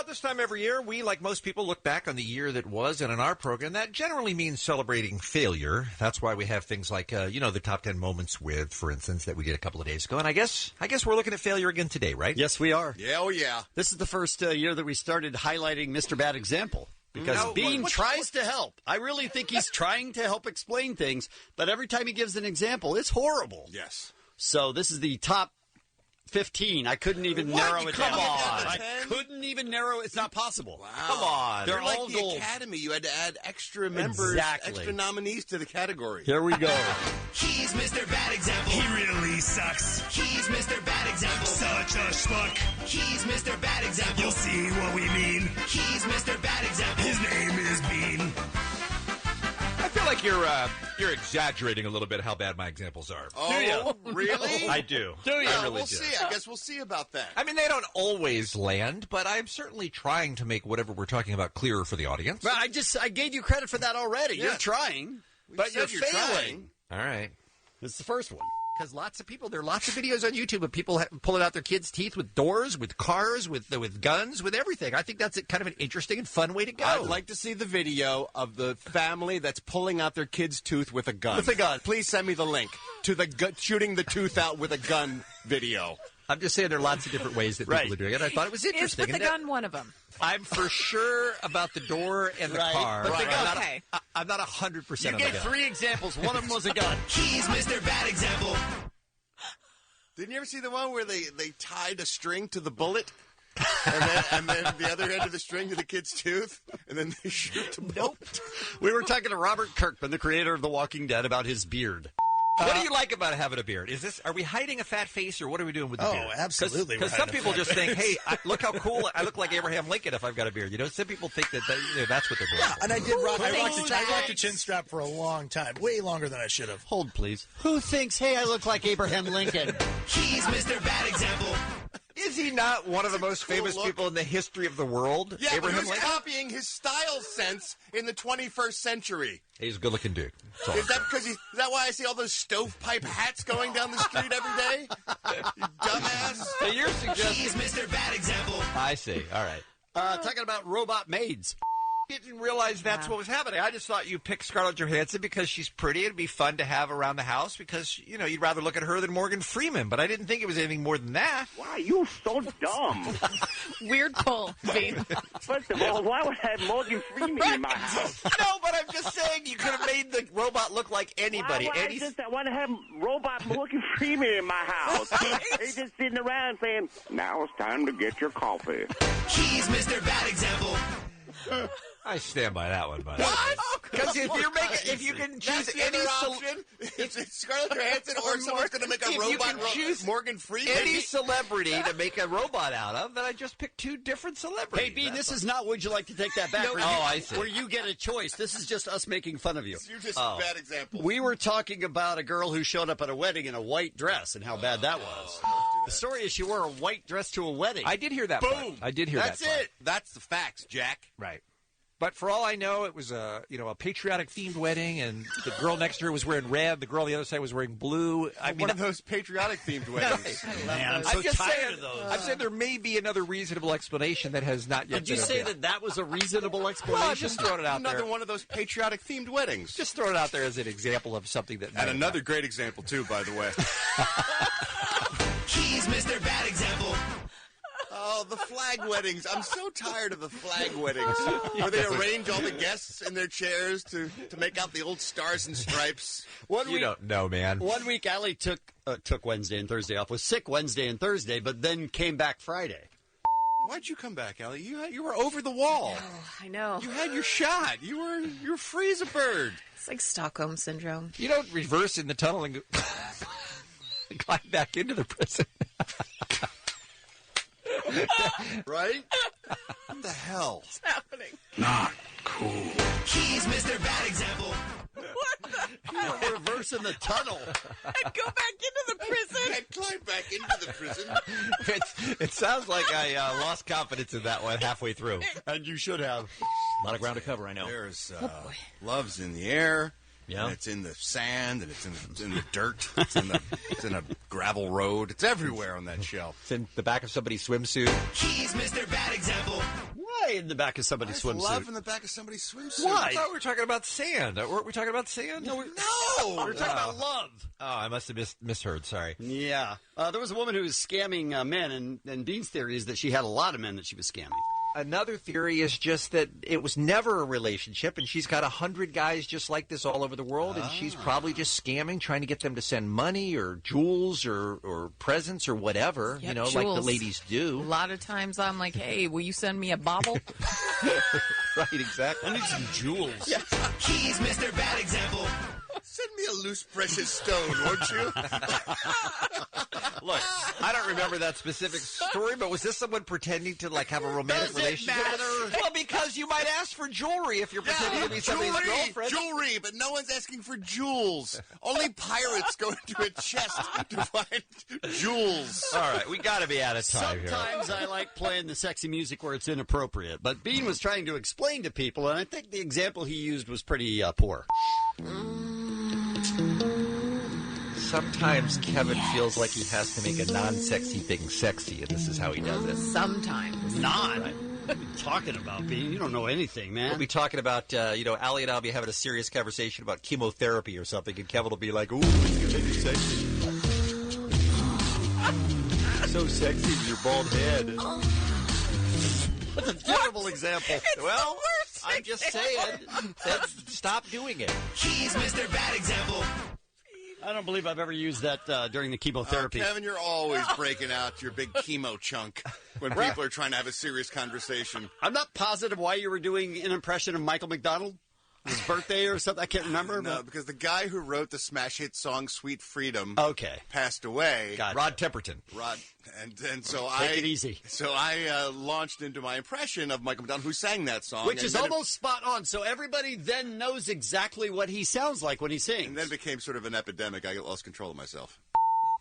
About this time every year, we, like most people, look back on the year that was, and in our program, that generally means celebrating failure. That's why we have things like, the top 10 moments with, for instance, that we did a couple of days ago. And I guess we're looking at failure again today, right? Yes, we are. Yeah, oh yeah. This is the first year that we started highlighting Mr. Bad Example. Because Bean tries to help. I really think he's trying to help explain things, but every time he gives an example, it's horrible. Yes. So this is the top 15. I couldn't even narrow it down. Come on. I couldn't even narrow it. It's not possible. Wow. Come on. They're They're like all the gold. Academy. You had to add extra members, extra nominees to the category. Here we go. He's Mr. Bad Example. He really sucks. He's Mr. Bad Example. Such a schmuck. He's Mr. Bad Example. You'll see what we mean. He's Mr. Bad Example. His name is Bean. I feel like you're exaggerating a little bit how bad my examples are. Oh, really? I do. Do you? I really we'll do. see. I guess we'll see about that. I mean, they don't always land, but I'm certainly trying to make whatever we're talking about clearer for the audience. But I gave you credit for that already. Yeah. You're trying, but you're you're failing. All right. It's the first one. Because there are lots of videos on YouTube of people pulling out their kids' teeth with doors, with cars, with guns, with everything. I think that's kind of an interesting and fun way to go. I'd like to see the video of the family that's pulling out their kid's tooth with a gun. With a gun. Please send me the link to the shooting the tooth out with a gun video. I'm just saying there are lots of different ways that people are doing it. I thought it was Is interesting. with the gun one of them? I'm for sure about the door and the car. But the gun- Okay. I'm not 100% You on the gave gun. 3 examples. One of them was a gun. He's Mr. Bad Example. Didn't you ever see the one where they tied a string to the bullet? and then the other end of the string to the kid's tooth, and then they shoot the bullet? We were talking to Robert Kirkman, the creator of The Walking Dead, about his beard. What do you like about having a beard? Are we hiding a fat face, or what are we doing with the beard? Oh, absolutely. Because some people just think, hey, look how cool I look like Abraham Lincoln if I've got a beard. Some people think that that's what they're doing. Yeah, and I did rock. I rocked a thinks? chin strap for a long time, way longer than I should have. Hold, please. Who thinks, hey, I look like Abraham Lincoln? He's Mr. Bad Example. Is he not one of the most cool famous look. people in the history of the world? Yeah, but Abraham who's Lincoln? copying his style sense in the 21st century? He's a good-looking dude. Is that why I see all those stovepipe hats going down the street every day? You dumbass. So you're suggesting... He's Mr. Bad Example. I see. All right. Talking about robot maids. Didn't realize that's what was happening. I just thought you picked Scarlett Johansson because she's pretty. It'd be fun to have around the house because, you'd rather look at her than Morgan Freeman. But I didn't think it was anything more than that. Why, you so dumb. Weird pull, Bean. First of all, why would I have Morgan Freeman in my house? No, but I'm just saying you could have made the robot look like anybody. I want to have robot Morgan Freeman in my house. He's just sitting around saying, now it's time to get your coffee. He's Mr. Bad Example. I stand by that one, buddy. Because if you can choose any option, it's Scarlett Johansson or someone's going to make a robot Morgan Freeman. Any celebrity to make a robot out of, then I just picked 2 different celebrities. Hey, Bean, this is not Would You Like to Take That Back? I see. Where you get a choice. This is just us making fun of you. You're just a bad example. We were talking about a girl who showed up at a wedding in a white dress and how bad that was. The story is she wore a white dress to a wedding. I did hear that Boom. part. I did hear that part. That's it. That's the facts, Jack. Right. But for all I know, it was a patriotic-themed wedding, and the girl next to her was wearing red. The girl on the other side was wearing blue. One of those patriotic-themed weddings. Man, I'm so tired of those. I'm saying there may be another reasonable explanation that has not yet Did you been say revealed. that was a reasonable explanation? Well, I'm just throwing it out Another there. one of those patriotic-themed weddings. Just throw it out there as an example of something that... And another great example, too, by the way. He's Mr. Bad Example. Oh, the flag weddings. I'm so tired of the flag weddings where they arrange all the guests in their chairs to make out the old stars and stripes. You don't know, man. 1 week, Allie took Wednesday and Thursday off. Was sick Wednesday and Thursday, but then came back Friday. Why'd you come back, Allie? You were over the wall. Oh, I know. You had your shot. You were free as a bird. It's like Stockholm Syndrome. You don't reverse in the tunnel and climb back into the prison. Right? What the hell? What's happening? Not cool. He's Mr. Bad Example. What the? You reverse in the tunnel. And go back into the prison? I climbed back into the prison. It sounds like I lost confidence in that one halfway through. And you should have. A lot of ground to cover, I know. There's love's in the air. Yeah. And it's in the sand, and it's in the dirt. It's in a gravel road. It's everywhere on that shelf. It's in the back of somebody's swimsuit. He's Mr. Bad Example. in the back of somebody's swimsuit? Love in the back of somebody's swimsuit. Why? I thought we were talking about sand. Weren't we talking about sand? No. We're talking about love. Oh, I must have misheard. Sorry. Yeah. There was a woman who was scamming men, and Bean's theory is that she had a lot of men that she was scamming. Another theory is just that it was never a relationship, and she's got 100 guys just like this all over the world, and she's probably just scamming, trying to get them to send money or jewels or presents or whatever, Yep, like the ladies A do. lot of times I'm like, hey, will you send me a bauble? Right, exactly. I need some jewels. He's Mr. Bad Example. Send me a loose, precious stone, won't you? Look, I don't remember that specific story, but was this someone pretending to have a romantic relationship? Well, because you might ask for jewelry if you're pretending to be somebody's girlfriend. Jewelry, but no one's asking for jewels. Only pirates go into a chest to find jewels. All right, we got to be out of time here. Sometimes I like playing the sexy music where it's inappropriate, but Bean was trying to explain to people, and I think the example he used was pretty poor. Sometimes Kevin feels like he has to make a non-sexy thing sexy, and this is how he does it. Sometimes. Not. What are you talking about, Bean? You don't know anything, man. We'll be talking about, Allie and I will be having a serious conversation about chemotherapy or something, and Kevin will be like, ooh, it's going to make you sexy. So sexy with your bald head. That's a terrible example. Well, I'm just saying, stop doing it. He's Mr. Bad Example. I don't believe I've ever used that during the chemotherapy. Kevin, you're always breaking out your big chemo chunk when people are trying to have a serious conversation. I'm not positive why you were doing an impression of Michael McDonald. His birthday or something. I can't remember. No, because the guy who wrote the smash hit song "Sweet Freedom" passed away. Gotcha. Rod Temperton. And so Take it easy. So I launched into my impression of Michael McDonald, who sang that song, Which is almost spot on. So everybody then knows exactly what he sounds like when he sings. And then it became sort of an epidemic. I lost control of myself.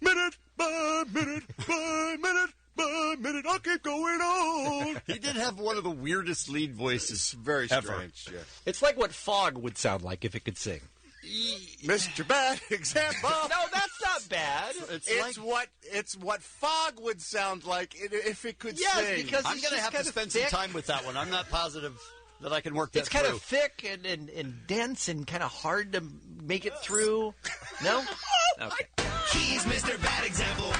Minute by minute by minute by minute, I keep going on. He did have one of the weirdest lead voices Very ever. strange. Yeah. It's like what Fog would sound like if it could sing. Mr. Bad Example. No, that's not bad. It's what Fog would sound like if it could Yes, sing. because I'm going to have to spend some time with that one. I'm not positive that I can work that It's kind through. of thick and dense and kind of hard to make it through. No? Okay. He's Mr. Bad Example.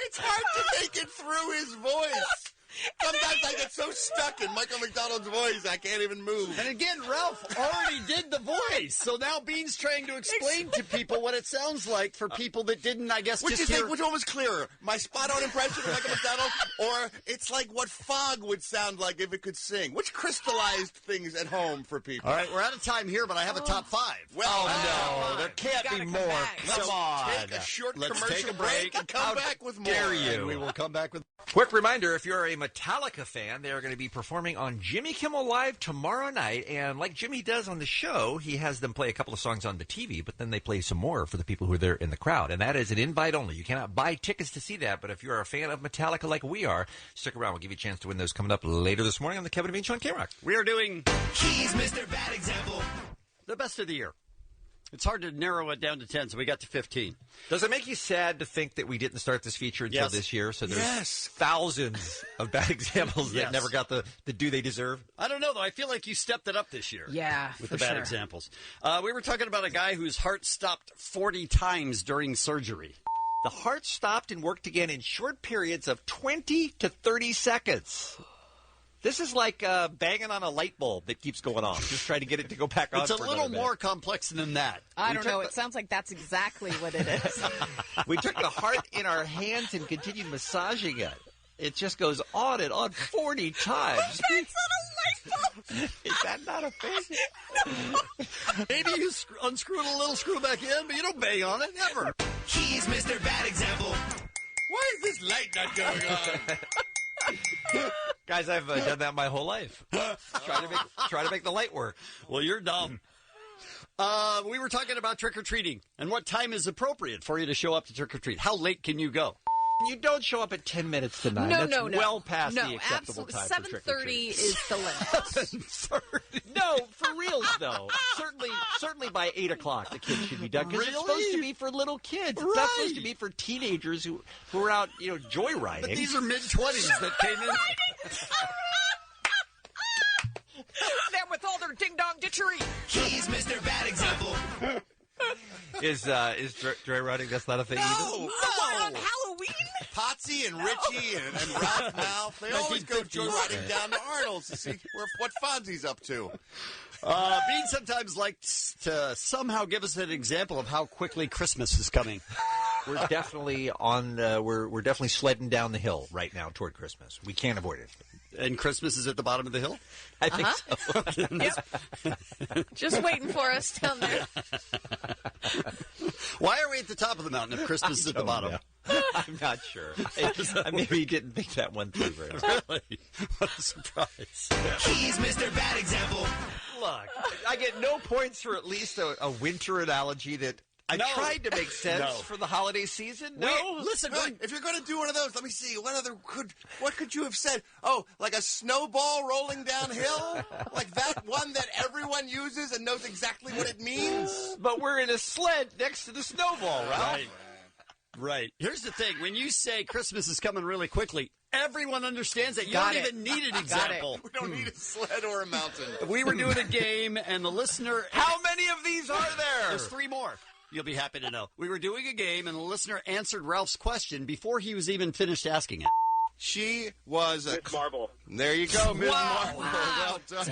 It's hard to make it through his voice. Sometimes I get so stuck in Michael McDonald's voice, I can't even move. And again, Ralph already did the voice, so now Bean's trying to explain to people what it sounds like for people that didn't, I guess, Which just hear... which one was clearer? My spot-on impression of Michael McDonald, or it's like what Fog would sound like if it could sing? Which crystallized things at home for people? All right, we're out of time here, but I have a top five. Well, No, there can't be more. Come on. Take a short Let's commercial take a break and come back with more. dare you? And we will come back with... Quick reminder, if you're a Metallica fan, they are going to be performing on Jimmy Kimmel Live tomorrow night. And like Jimmy does on the show, he has them play a couple of songs on the TV, but then they play some more for the people who are there in the crowd. And that is an invite only. You cannot buy tickets to see that, but if you're a fan of Metallica like we are, stick around. We'll give you a chance to win those coming up later this morning on the Kevin and Bean Show on K-Rock. We are doing He's Mr. Bad Example. the best of the year. It's hard to narrow it down to 10, so we got to 15. Does it make you sad to think that we didn't start this feature until this year? So there's thousands of bad examples that never got the due they deserve. I don't know, though. I feel like you stepped it up this year. Yeah, with for the bad sure. examples. We were talking about a guy whose heart stopped 40 times during surgery. The heart stopped and worked again in short periods of 20 to 30 seconds. This is like banging on a light bulb that keeps going off. Just trying to get it to go back on. It's a for little another minute. more complex than that. I don't know. It sounds like that's exactly what it is. We took the heart in our hands and continued massaging it. It just goes on and on 40 times. It's on a light bulb. Is that not a thing? Maybe you unscrew it a little, screw back in, but you don't bang on it, never. He's Mr. Bad Example. Why is this light not going on? Guys, I've done that my whole life. Try to make the light work. Well, you're dumb. We were talking about trick-or-treating and what time is appropriate for you to show up to trick-or-treat. How late can you go? You don't show up at 10 minutes to 9. No, That's no. well past no, the acceptable time for 7:30 trick-or-treat. is the limit. No, for reals, though. Certainly by 8 o'clock the kids should be done. Because it's supposed to be for little kids. It's not supposed to be for teenagers who are out, joyriding. But these are mid-20s that came in. a tree. He's Mr. Bad Example. Is dry rotting? That's not a thing either? No, What, on Halloween? Potsy and Richie and Ralph Malph, they always go joyriding down to Arnold's to see what Fonzie's up to. Bean sometimes likes to somehow give us an example of how quickly Christmas is coming. We're definitely on. We're definitely sledding down the hill right now toward Christmas. We can't avoid it. And Christmas is at the bottom of the hill? I think so. Yep. Just waiting for us down there. Why are we at the top of the mountain if Christmas is at the bottom? I'm not sure. I maybe didn't think that one through very much. Really? What a surprise. He's Mr. Bad Example. Look, I get no points for at least a winter analogy that I tried to make sense for the holiday season. No, listen. If you're going to do one of those, let me see. What could you have said? Oh, like a snowball rolling downhill? Like that one that everyone uses and knows exactly what it means? but we're in a sled next to the snowball, Ralph. Right. Here's the thing. When you say Christmas is coming really quickly, everyone understands that. You don't even need an example. We don't need a sled or a mountain. We were doing a game, and the listener... How many of these are there? There's 3 more. You'll be happy to know. We were doing a game, and the listener answered Ralph's question before he was even finished asking it. She was a... Miss Marvel. There you go, Miss Marvel. Wow. Well done.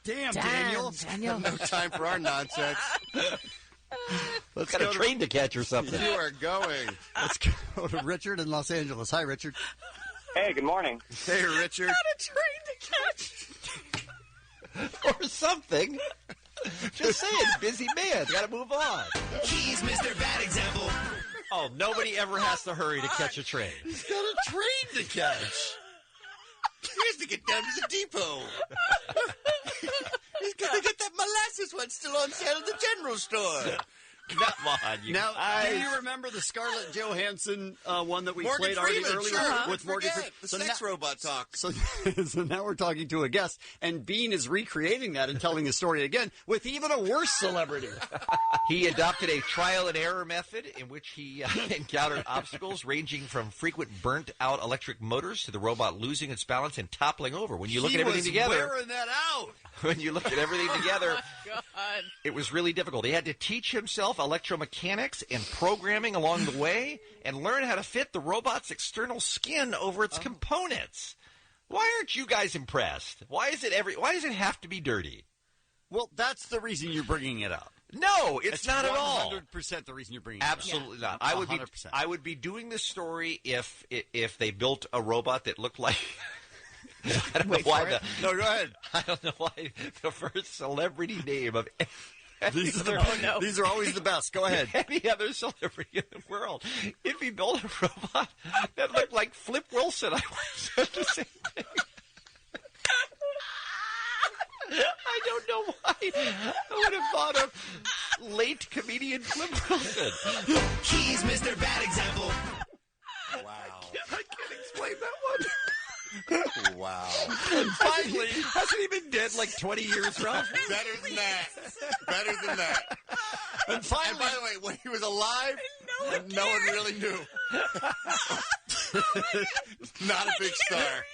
Damn, Daniel. Daniel. No time for our nonsense. Let's got a train to catch or something. You are going. Let's go to Richard in Los Angeles. Hi, Richard. Hey, good morning. Hey, Richard. Not a train to catch. or something. Just saying, busy man. Got to move on. He's Mr. Bad Example. Oh, nobody ever has to hurry to catch a train. He's got a train to catch. He has to get down to the depot. He's going to get that molasses one still on sale at the general store. Come on, you Now, guys. do you remember the Scarlett Johansson one that we Morgan played already Freeman, earlier sure. with Morgan Freeman? The sex robot talk. So now we're talking to a guest, and Bean is recreating that and telling the story again with even a worse celebrity. He adopted a trial and error method in which he encountered obstacles ranging from frequent burnt-out electric motors to the robot losing its balance and toppling over. When you look at everything together, wearing that out. when you look at everything together, it was really difficult. He had to teach himself electromechanics and programming along the way and learn how to fit the robot's external skin over its components. Why aren't you guys impressed? Why does it have to be dirty? Well, that's the reason you're bringing it up. No, it's not at all. 100% the reason you're bringing it up. Absolutely not. I would 100%. I would be doing this story if they built a robot that looked like. I don't know why No, go ahead. I don't know why the first celebrity name of These are always the best. Go ahead. any other celebrity in the world. If he built a robot that looked like Flip Wilson, I would have said the same thing. I don't know why. I would have thought of late comedian Flip Wilson. He's Mr. Bad Example. Wow. I can't explain that one. Wow. Finally, hasn't he been dead like 20 years, Ralph? Better than that. Better than that. And finally, And by the way, when he was alive, no one really knew. Not a big star.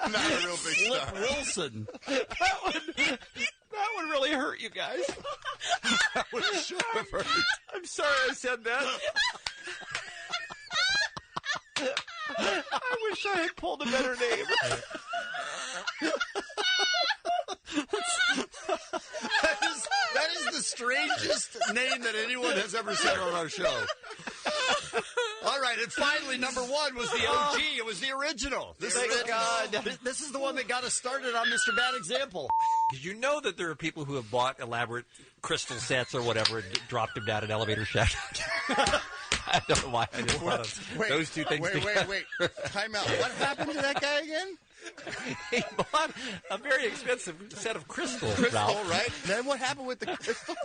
Not a real big Flip star. Wilson. That one really hurt you guys. That would sure have hurt. I'm sorry I said that. I wish I had pulled a better name. That is the strangest name that anyone has ever said on our show. All right, and finally, number 1 was the OG. It was the original. Thank God. This is the one that got us started on Mr. Bad Example. Did you know that there are people who have bought elaborate crystal sets or whatever and dropped them down an elevator shaft? I don't know why I didn't want those two things together. Wait. Time out. What happened to that guy again? He bought a very expensive set of crystals, Crystal, Ralph. right? Then what happened with the crystal?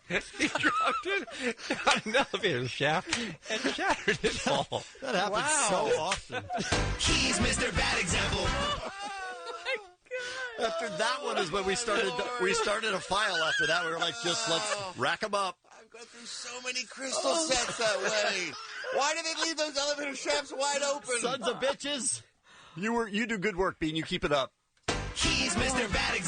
He dropped it down an elevator shaft and shattered it all. That happens so often. He's Mr. Bad Example. After that one is when we started a file after that. We were like, just let's rack them up. I've gone through so many crystal sets that way. Why do they leave those elevator shafts wide open? Sons of bitches. You do good work, Bean. You keep it up. He's Mr. Bad Example.